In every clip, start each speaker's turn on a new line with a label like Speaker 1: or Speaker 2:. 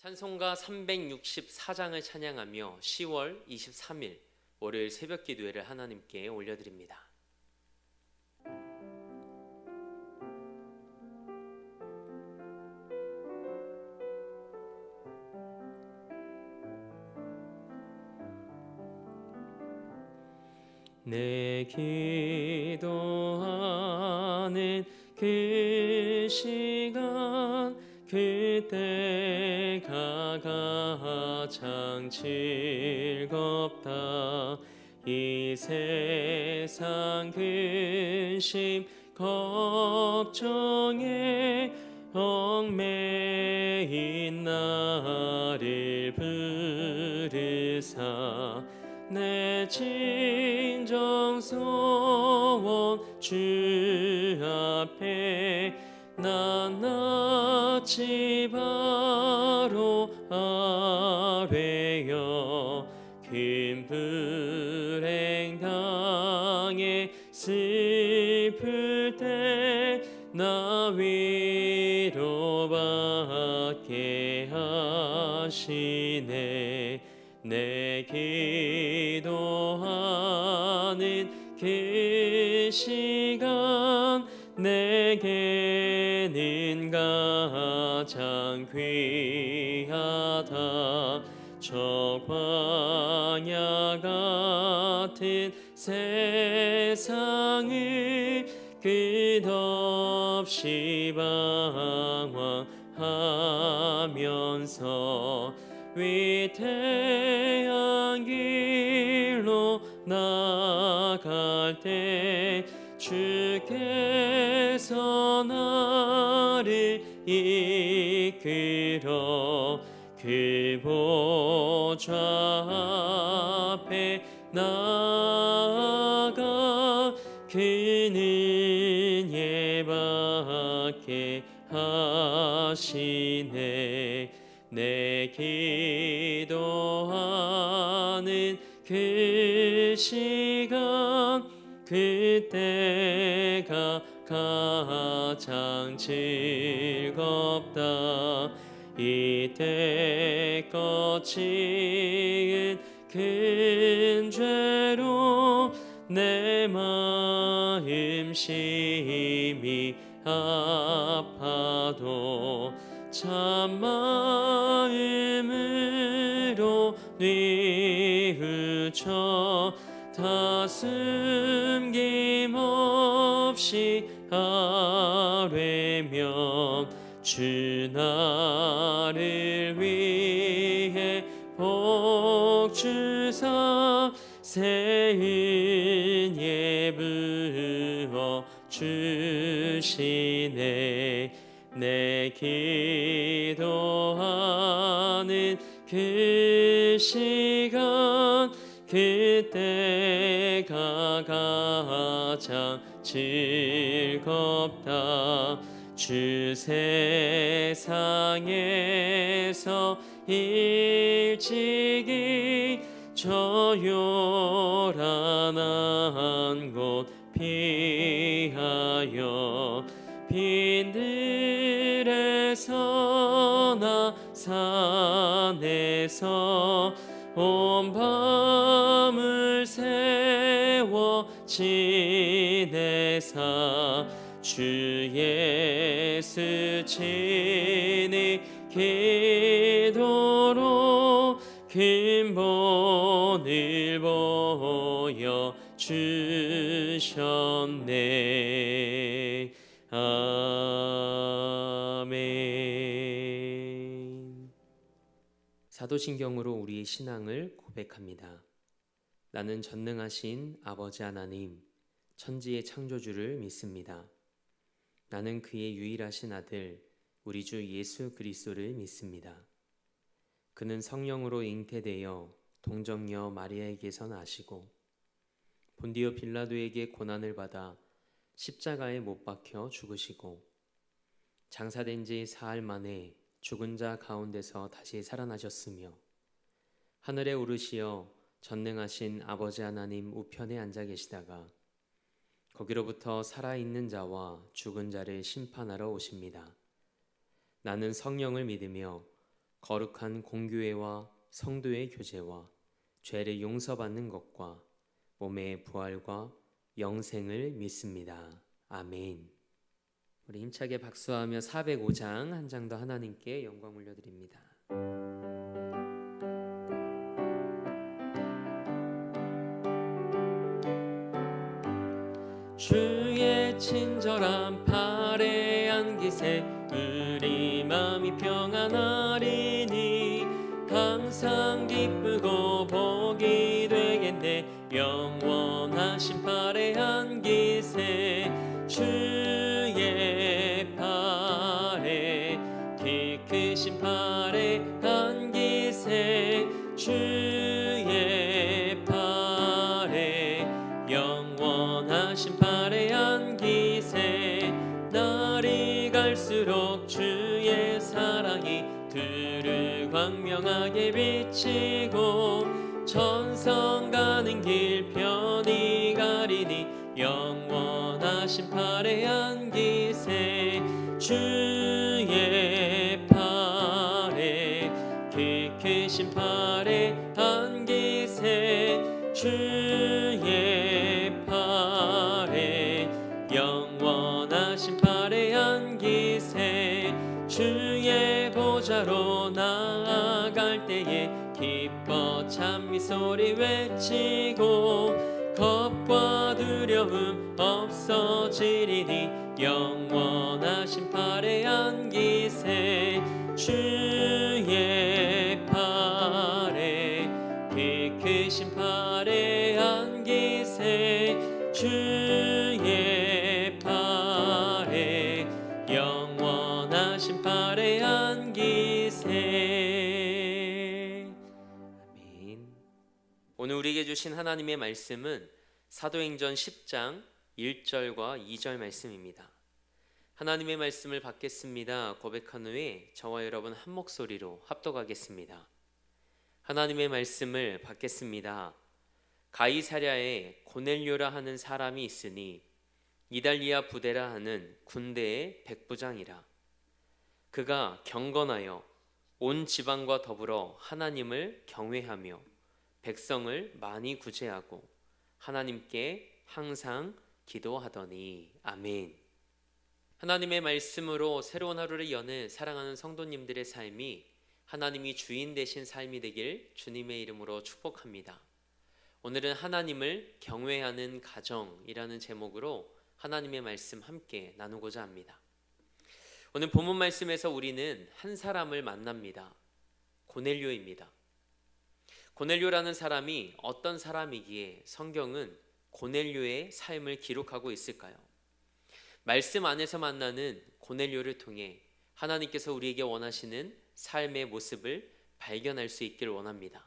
Speaker 1: 찬송가 364장을 찬양하며 10월 23일 월요일 새벽 기도회를 하나님께 올려드립니다. 내 기도하는 그 시간 그때가 가장 즐겁다. 이 세상 근심 걱정에 얽매인 나를 부르사 내 진정 소원 주 앞에 낱낱이 바로 아뢰어 큰 불행 당해 슬플 때 나 위로받게 하시네. 내 기도하는 그 시간 내게는 가장 귀하다. 저 광야 같은 세상을 끝없이 방황하면서 위태한 길로 나갈 때 주께서 나를 이끌어 그 보좌 앞에 나아가 그는 예받게 하시네. 내 기도하는 그 시간 그때가 가장 즐겁다. 이때껏 지은 큰 죄로 내 마음 심히 아파도 참 마음으로 뉘우쳐 다 숨김없이 아뢰며 주 나를 위해 복 주사 새 은혜 부어 주시네. 내 기도하는 그 시간 그때가 가장 즐겁다. 주 세상에서 일찍이 저 요란한 곳 피하여 빈들에서나 산에서 온 밤을 새워 지내사 주 예수 친히 기도로 큰 본을 보여 주셨네. 아멘. 사도신경으로 우리의 신앙을 고백합니다. 나는 전능하신 아버지 하나님, 천지의 창조주를 믿습니다. 나는 그의 유일하신 아들, 우리 주 예수 그리스도를 믿습니다. 그는 성령으로 잉태되어 동정녀 마리아에게서 나시고 본디오 빌라도에게 고난을 받아 십자가에 못 박혀 죽으시고 장사된 지 사흘 만에 죽은 자 가운데서 다시 살아나셨으며 하늘에 오르시어 전능하신 아버지 하나님 우편에 앉아 계시다가 거기로부터 살아있는 자와 죽은 자를 심판하러 오십니다. 나는 성령을 믿으며 거룩한 공교회와 성도의 교제와 죄를 용서받는 것과 몸의 부활과 영생을 믿습니다. 아멘. 우리 힘차게 박수하며 405장 한 장 더 하나님께 영광 올려드립니다. 주의 친절한 팔에 안기세 우리 마음이 평안하리니 항상 기쁘고 복이 되겠네. 영원하신 팔에 안기세 주의 팔에 키 크신 팔에 안기세 주의 팔에 영원하신 팔에 안기세. 날이 갈수록 주의 사랑이 두루 광명하게 비치고 천성 가는 길 편히 가리니 영원하신 팔에 안기세 주의 팔에 키 크신 팔에 안기세 주의 팔에 영원하신 팔에 안기세. 주의 보좌로 나아갈 때에 기뻐 찬미 소리 외치고 겁과 두려움 없어지리니 영원하신 팔에 안기세 주의 팔에 키 크신 팔에 안기세 주의 팔에 영원하신 팔에 안기세. 아멘. 오늘 우리에게 주신 하나님의 말씀은 사도행전 10장 1절과 2절 말씀입니다. 하나님의 말씀을 받겠습니다 고백한 후에 저와 여러분 한 목소리로 합독하겠습니다. 하나님의 말씀을 받겠습니다. 가이사랴에 고넬료라 하는 사람이 있으니 이달리아 부대라 하는 군대의 백부장이라. 그가 경건하여 온 지방과 더불어 하나님을 경외하며 백성을 많이 구제하고 하나님께 항상 기도하더니. 아멘. 하나님의 말씀으로 새로운 하루를 여는 사랑하는 성도님들의 삶이 하나님이 주인 되신 삶이 되길 주님의 이름으로 축복합니다. 오늘은 하나님을 경외하는 가정이라는 제목으로 하나님의 말씀 함께 나누고자 합니다. 오늘 본문 말씀에서 우리는 한 사람을 만납니다. 고넬료입니다. 고넬료라는 사람이 어떤 사람이기에 성경은 고넬료의 삶을 기록하고 있을까요? 말씀 안에서 만나는 고넬료를 통해 하나님께서 우리에게 원하시는 삶의 모습을 발견할 수 있기를 원합니다.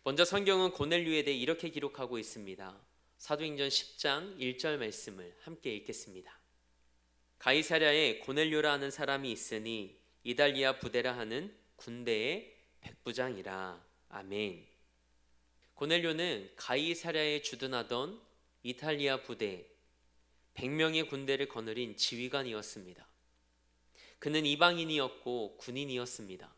Speaker 1: 먼저 성경은 고넬료에 대해 이렇게 기록하고 있습니다. 사도행전 10장 1절 말씀을 함께 읽겠습니다. 가이사랴에 고넬료라 하는 사람이 있으니 이달리아 부대라 하는 군대의 백부장이라. 아멘. 고넬료는 가이사랴에 주둔하던 이탈리아 부대 100명의 군대를 거느린 지휘관이었습니다. 그는 이방인이었고 군인이었습니다.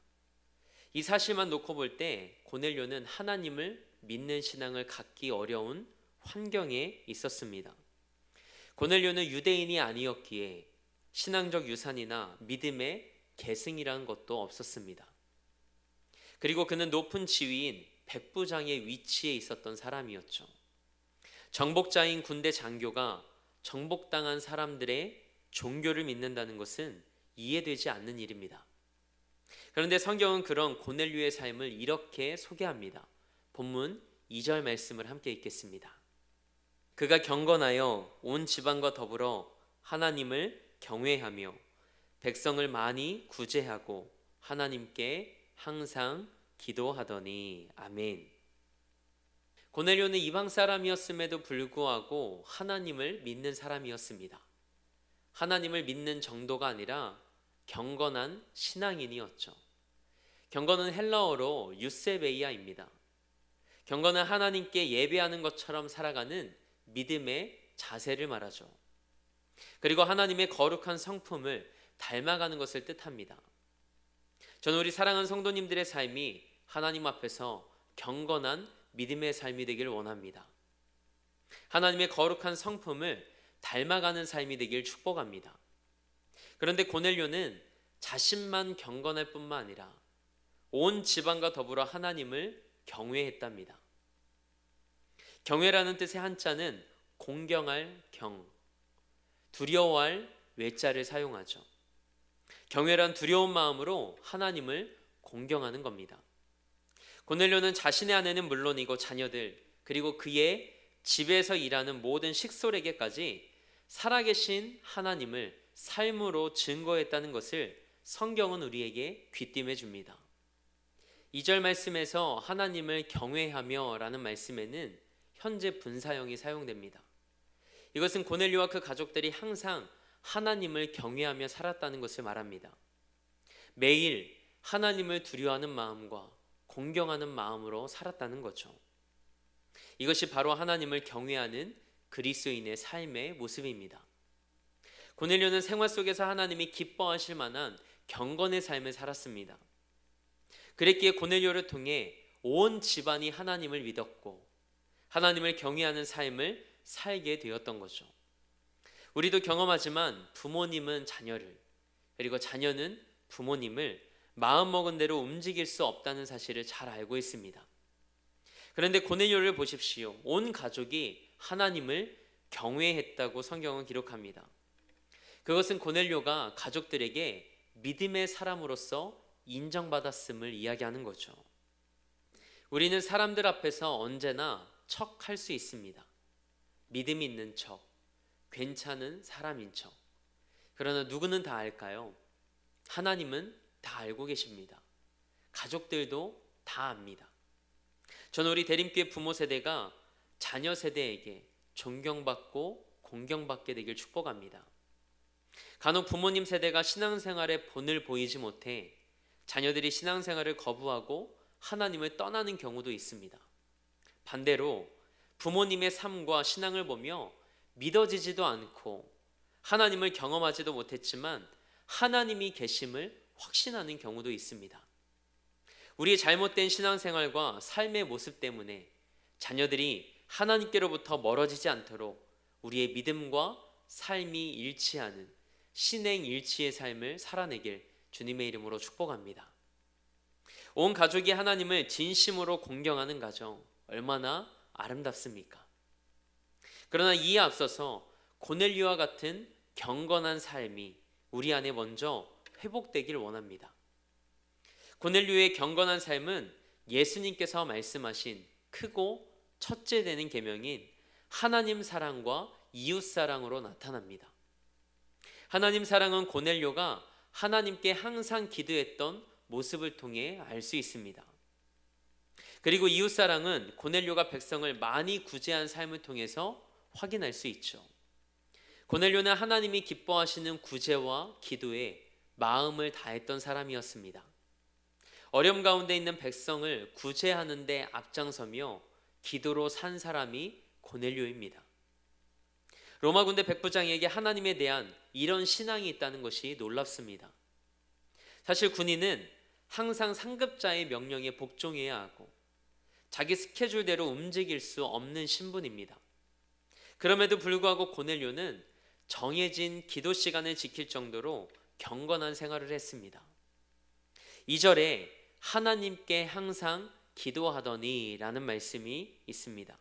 Speaker 1: 이 사실만 놓고 볼 때 고넬료는 하나님을 믿는 신앙을 갖기 어려운 환경에 있었습니다. 고넬료는 유대인이 아니었기에 신앙적 유산이나 믿음의 계승이라는 것도 없었습니다. 그리고 그는 높은 지위인 백부장의 위치에 있었던 사람이었죠. 정복자인 군대 장교가 정복당한 사람들의 종교를 믿는다는 것은 이해되지 않는 일입니다. 그런데 성경은 그런 고넬료의 삶을 이렇게 소개합니다. 본문 2절 말씀을 함께 읽겠습니다. 그가 경건하여 온 지방과 더불어 하나님을 경외하며 백성을 많이 구제하고 하나님께 항상 기도하더니. 아멘. 고넬료는 이방 사람이었음에도 불구하고 하나님을 믿는 사람이었습니다. 하나님을 믿는 정도가 아니라 경건한 신앙인이었죠. 경건은 헬라어로 유세베이아입니다. 경건은 하나님께 예배하는 것처럼 살아가는 믿음의 자세를 말하죠. 그리고 하나님의 거룩한 성품을 닮아가는 것을 뜻합니다. 저는 우리 사랑하는 성도님들의 삶이 하나님 앞에서 경건한 믿음의 삶이 되길 원합니다. 하나님의 거룩한 성품을 닮아가는 삶이 되길 축복합니다. 그런데 고넬료는 자신만 경건할 뿐만 아니라 온 집안과 더불어 하나님을 경외했답니다. 경외라는 뜻의 한자는 공경할 경, 두려워할 외자를 사용하죠. 경외란 두려운 마음으로 하나님을 공경하는 겁니다. 고넬료는 자신의 아내는 물론이고 자녀들, 그리고 그의 집에서 일하는 모든 식솔에게까지 살아계신 하나님을 삶으로 증거했다는 것을 성경은 우리에게 귀띔해 줍니다. 2절 말씀에서 하나님을 경외하며 라는 말씀에는 현재 분사형이 사용됩니다. 이것은 고넬료와 그 가족들이 항상 하나님을 경외하며 살았다는 것을 말합니다. 매일 하나님을 두려워하는 마음과 공경하는 마음으로 살았다는 거죠. 이것이 바로 하나님을 경외하는 그리스도인의 삶의 모습입니다. 고넬료는 생활 속에서 하나님이 기뻐하실 만한 경건의 삶을 살았습니다. 그랬기에 고넬료를 통해 온 집안이 하나님을 믿었고 하나님을 경외하는 삶을 살게 되었던 거죠. 우리도 경험하지만 부모님은 자녀를, 그리고 자녀는 부모님을 마음먹은 대로 움직일 수 없다는 사실을 잘 알고 있습니다. 그런데 고넬료를 보십시오. 온 가족이 하나님을 경외했다고 성경은 기록합니다. 그것은 고넬료가 가족들에게 믿음의 사람으로서 인정받았음을 이야기하는 거죠. 우리는 사람들 앞에서 언제나 척할 수 있습니다. 믿음 있는 척, 괜찮은 사람인 척. 그러나 누구는 다 알까요? 하나님은 다 알고 계십니다. 가족들도 다 압니다. 저는 우리 대림교회 부모 세대가 자녀 세대에게 존경받고 공경받게 되길 축복합니다. 간혹 부모님 세대가 신앙생활에 본을 보이지 못해 자녀들이 신앙생활을 거부하고 하나님을 떠나는 경우도 있습니다. 반대로 부모님의 삶과 신앙을 보며 믿어지지도 않고 하나님을 경험하지도 못했지만 하나님이 계심을 확신하는 경우도 있습니다. 우리의 잘못된 신앙생활과 삶의 모습 때문에 자녀들이 하나님께로부터 멀어지지 않도록 우리의 믿음과 삶이 일치하는 신행일치의 삶을 살아내길 주님의 이름으로 축복합니다. 온 가족이 하나님을 진심으로 공경하는 가정 얼마나 아름답습니까? 그러나 이에 앞서서 고넬료와 같은 경건한 삶이 우리 안에 먼저 회복되길 원합니다. 고넬료의 경건한 삶은 예수님께서 말씀하신 크고 첫째 되는 계명인 하나님 사랑과 이웃 사랑으로 나타납니다. 하나님 사랑은 고넬료가 하나님께 항상 기도했던 모습을 통해 알 수 있습니다. 그리고 이웃 사랑은 고넬료가 백성을 많이 구제한 삶을 통해서 확인할 수 있죠. 고넬료는 하나님이 기뻐하시는 구제와 기도에 마음을 다했던 사람이었습니다. 어려움 가운데 있는 백성을 구제하는 데 앞장서며 기도로 산 사람이 고넬료입니다. 로마 군대 백부장에게 하나님에 대한 이런 신앙이 있다는 것이 놀랍습니다. 사실 군인은 항상 상급자의 명령에 복종해야 하고 자기 스케줄대로 움직일 수 없는 신분입니다. 그럼에도 불구하고 고넬료는 정해진 기도 시간을 지킬 정도로 경건한 생활을 했습니다. 2절에 하나님께 항상 기도하더니 라는 말씀이 있습니다.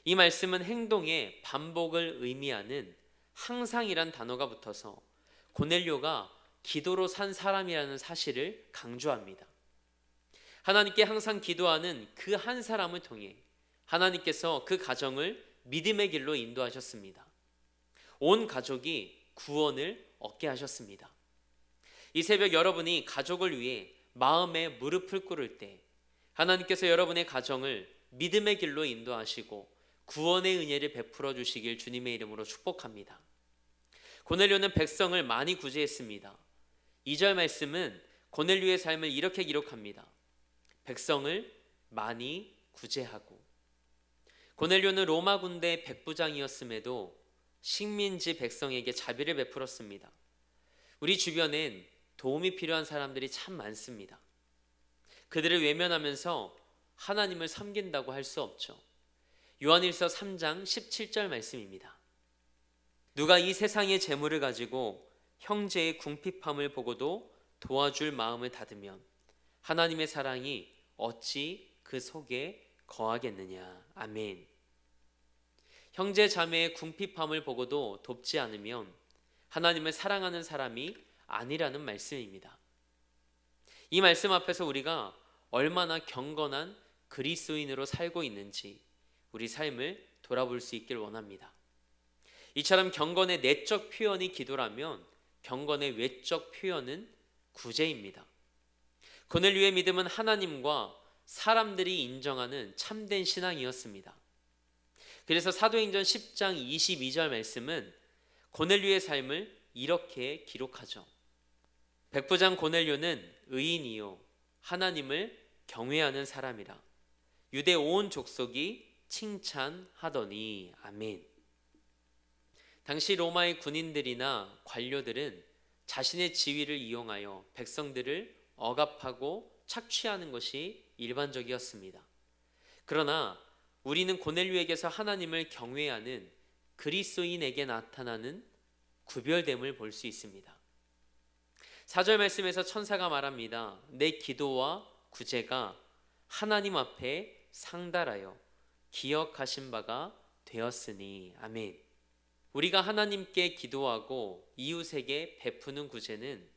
Speaker 1: 이 말씀은 행동의 반복을 의미하는 항상이란 단어가 붙어서 고넬료가 기도로 산 사람이라는 사실을 강조합니다. 하나님께 항상 기도하는 그 한 사람을 통해 하나님께서 그 가정을 믿음의 길로 인도하셨습니다. 온 가족이 구원을 얻게 하셨습니다. 이 새벽 여러분이 가족을 위해 마음에 무릎을 꿇을 때 하나님께서 여러분의 가정을 믿음의 길로 인도하시고 구원의 은혜를 베풀어 주시길 주님의 이름으로 축복합니다. 고넬료는 백성을 많이 구제했습니다. 2절 말씀은 고넬료의 삶을 이렇게 기록합니다. 백성을 많이 구제하고. 고넬료는 로마 군대 백부장이었음에도 식민지 백성에게 자비를 베풀었습니다. 우리 주변엔 도움이 필요한 사람들이 참 많습니다. 그들을 외면하면서 하나님을 섬긴다고 할 수 없죠. 요한일서 3장 17절 말씀입니다. 누가 이 세상의 재물을 가지고 형제의 궁핍함을 보고도 도와줄 마음을 닫으면 하나님의 사랑이 어찌 그 속에 거하겠느냐. 아멘. 형제 자매의 궁핍함을 보고도 돕지 않으면 하나님을 사랑하는 사람이 아니라는 말씀입니다. 이 말씀 앞에서 우리가 얼마나 경건한 그리스도인으로 살고 있는지 우리 삶을 돌아볼 수 있길 원합니다. 이처럼 경건의 내적 표현이 기도라면 경건의 외적 표현은 구제입니다. 고넬료의 믿음은 하나님과 사람들이 인정하는 참된 신앙이었습니다. 그래서 사도행전 10장 22절 말씀은 고넬료의 삶을 이렇게 기록하죠. 백부장 고넬료는 의인이요 하나님을 경외하는 사람이라 유대 온 족속이 칭찬하더니. 아멘. 당시 로마의 군인들이나 관료들은 자신의 지위를 이용하여 백성들을 억압하고 착취하는 것이 일반적이었습니다. 그러나 우리는 고넬료에게서 하나님을 경외하는 그리스도인에게 나타나는 구별됨을 볼 수 있습니다. 4절 말씀에서 천사가 말합니다. 내 기도와 구제가 하나님 앞에 상달하여 기억하신 바가 되었으니. 아멘. 우리가 하나님께 기도하고 이웃에게 베푸는 구제는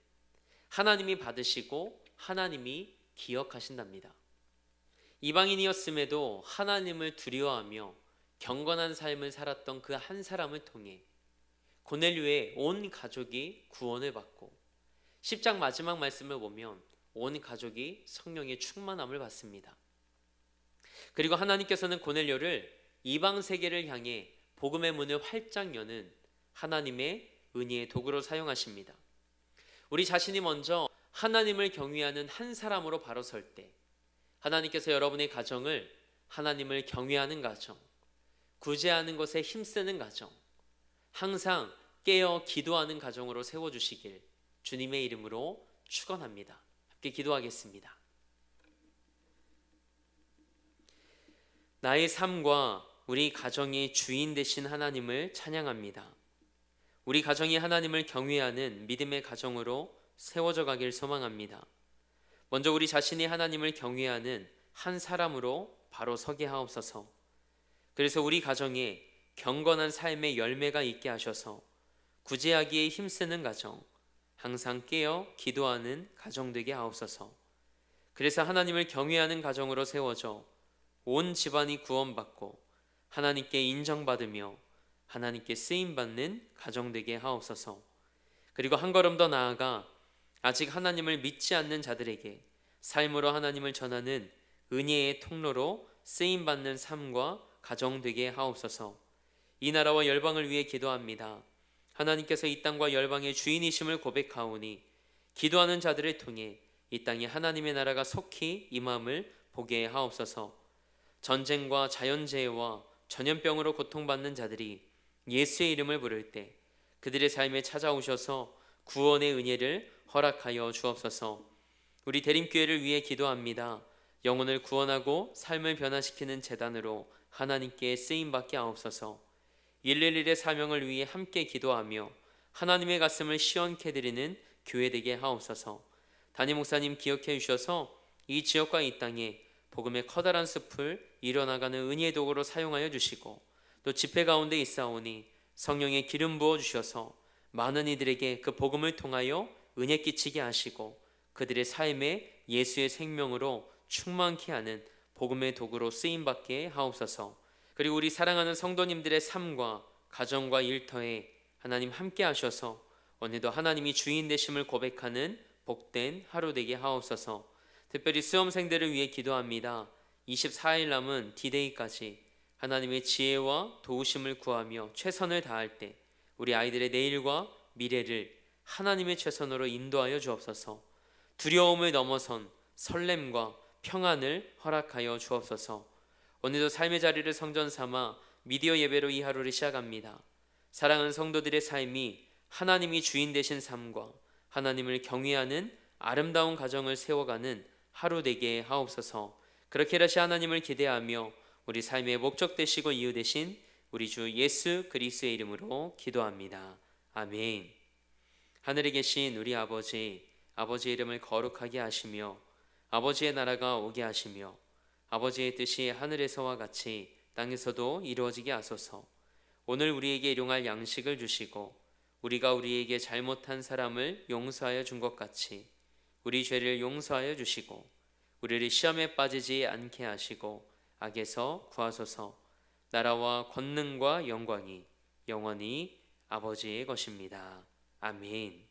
Speaker 1: 하나님이 받으시고 하나님이 기억하신답니다. 이방인이었음에도 하나님을 두려워하며 경건한 삶을 살았던 그 한 사람을 통해 고넬료의 온 가족이 구원을 받고 10장 마지막 말씀을 보면 온 가족이 성령의 충만함을 받습니다. 그리고 하나님께서는 고넬료를 이방 세계를 향해 복음의 문을 활짝 여는 하나님의 은혜의 도구로 사용하십니다. 우리 자신이 먼저 하나님을 경외하는 한 사람으로 바로 설 때 하나님께서 여러분의 가정을 하나님을 경외하는 가정, 구제하는 것에 힘쓰는 가정, 항상 깨어 기도하는 가정으로 세워주시길 주님의 이름으로 축원합니다. 함께 기도하겠습니다. 나의 삶과 우리 가정의 주인 되신 하나님을 찬양합니다. 우리 가정이 하나님을 경외하는 믿음의 가정으로 세워져 가길 소망합니다. 먼저 우리 자신이 하나님을 경외하는 한 사람으로 바로 서게 하옵소서. 그래서 우리 가정에 경건한 삶의 열매가 있게 하셔서 구제하기에 힘쓰는 가정, 항상 깨어 기도하는 가정 되게 하옵소서. 그래서 하나님을 경외하는 가정으로 세워져 온 집안이 구원받고 하나님께 인정받으며 하나님께 쓰임받는 가정 되게 하옵소서. 그리고 한 걸음 더 나아가 아직 하나님을 믿지 않는 자들에게 삶으로 하나님을 전하는 은혜의 통로로 쓰임받는 삶과 가정 되게 하옵소서. 이 나라와 열방을 위해 기도합니다. 하나님께서 이 땅과 열방의 주인이심을 고백하오니 기도하는 자들을 통해 이 땅에 하나님의 나라가 속히 임함을 보게 하옵소서. 전쟁과 자연재해와 전염병으로 고통받는 자들이 예수의 이름을 부를 때 그들의 삶에 찾아오셔서 구원의 은혜를 허락하여 주옵소서. 우리 대림교회를 위해 기도합니다. 영혼을 구원하고 삶을 변화시키는 제단으로 하나님께 쓰임받게 하옵소서. 111의 사명을 위해 함께 기도하며 하나님의 가슴을 시원케 드리는 교회 되게 하옵소서. 담임 목사님 기억해 주셔서 이 지역과 이 땅에 복음의 커다란 숲을 이뤄나가는 은혜의 도구로 사용하여 주시고 또 집회 가운데 있사오니 성령의 기름 부어 주셔서 많은 이들에게 그 복음을 통하여 은혜 끼치게 하시고 그들의 삶에 예수의 생명으로 충만케 하는 복음의 도구로 쓰임받게 하옵소서. 그리고 우리 사랑하는 성도님들의 삶과 가정과 일터에 하나님 함께 하셔서 오늘도 하나님이 주인 되심을 고백하는 복된 하루 되게 하옵소서. 특별히 수험생들을 위해 기도합니다. 24일 남은 디데이까지 하나님의 지혜와 도우심을 구하며 최선을 다할 때 우리 아이들의 내일과 미래를 하나님의 최선으로 인도하여 주옵소서. 두려움을 넘어선 설렘과 평안을 허락하여 주옵소서. 오늘도 삶의 자리를 성전 삼아 미디어 예배로 이 하루를 시작합니다. 사랑하는 성도들의 삶이 하나님이 주인 되신 삶과 하나님을 경외하는 아름다운 가정을 세워가는 하루 되게 하옵소서. 그렇게 다시 하나님을 기대하며 우리 삶의 목적 되시고 이유 되신 우리 주 예수 그리스도의 이름으로 기도합니다. 아멘. 하늘에 계신 우리 아버지의 이름을 거룩하게 하시며 아버지의 나라가 오게 하시며 아버지의 뜻이 하늘에서와 같이 땅에서도 이루어지게 하소서. 오늘 우리에게 일용할 양식을 주시고 우리가 우리에게 잘못한 사람을 용서하여 준 것 같이 우리 죄를 용서하여 주시고 우리를 시험에 빠지지 않게 하시고 악에서 구하소서. 나라와 권능과 영광이 영원히 아버지의 것입니다. 아멘.